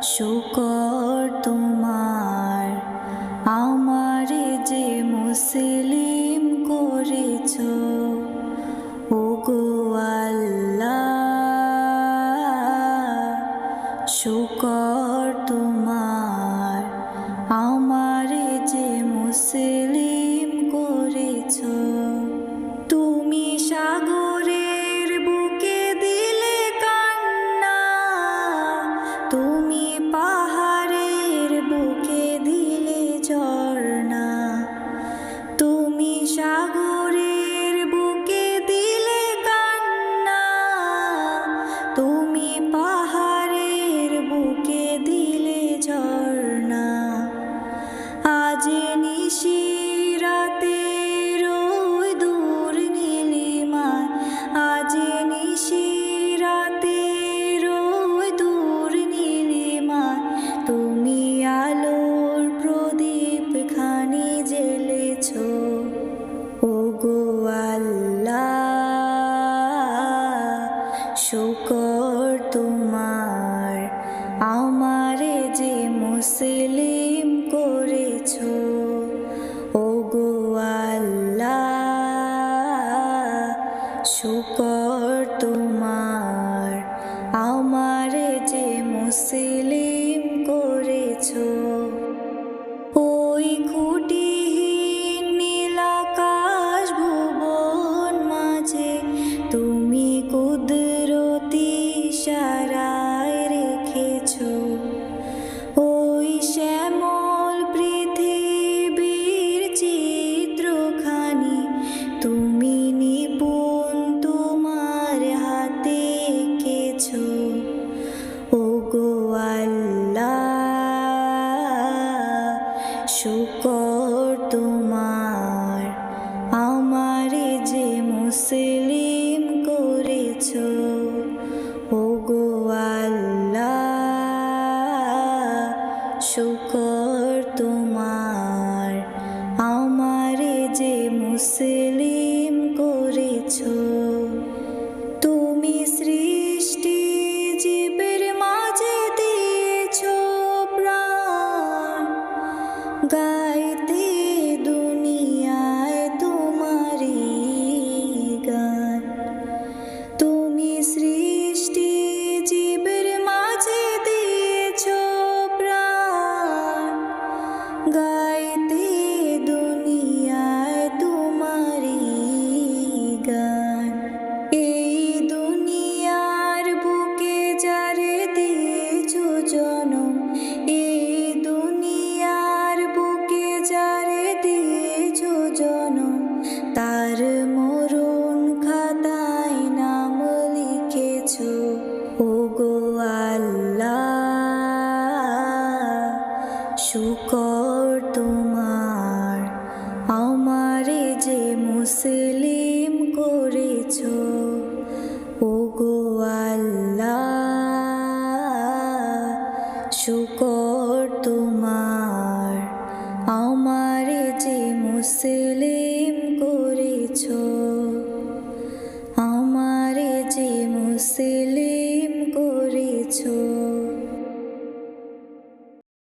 শুকর তোমার আমারে যে মুসলিম করেছ ওগো আল্লাহ। শুকর তোমার আমারে যে মুসলিম করেছ। তুমি সাগরের বুকে দিলে কান্না, তুমি পাহাড়ের বুকে দিলে ঝর্ণা। তুমি সাগরের বুকে দিলে কান্না, তুমি পাহাড়ের বুকে দিলে ঝর্ণা। আজ নিশিরাতে দূর নীলিমায়, আজ নিশিরাতে দূর নীলিমায়, তুমি আলোর প্রদীপ খানি জ্বেলেছ ওগো আল্লাহ। শুকর তোমার আমারে যে মুসলিম করেছ ওগো আল্লাহ। শুকর তোমার আমারে যে মুসলিম করেছ। ওই খুঁটিহীন নীলাকাশ ভুবন মাঝে তুমি কুদরতি ইশারায় রেখেছ। ওই শ্যামল পৃথিবীর চিত্রখানি তুমি নিপুণ তোমার হাতে এঁকেছ ওগো আল্লাহ। শুকর তোমার আমারে যে মুসলিম করেছ ওগো আল্লাহ। শুকর তোমার আমারে যে মুসলিম করেছ। তুমি সৃষ্টি জীবের মাঝে দিয়েছ প্রাণ, গাইতে দুনিয়ায় তোমারি গান। তুমি সৃষ্টি জীবের মাঝে দিয়েছ প্রাণ, গাইতে দুনিয়ায় তোমারি গান। এই দুনিয়ার বুকে যারে দিয়েছ জনম, এই দুনিয়ার বুকে যারে দিয়েছ জনম, তার মরণ খাতায় নাম লিখেছ ওগো আল্লাহ। শুকর তোমার আমারে যে মুসলিম করেছ ওগো আল্লাহ। শুকর তোমার আমারে যে মুসলিম করেছ, আমারে যে মুসলিম করেছ।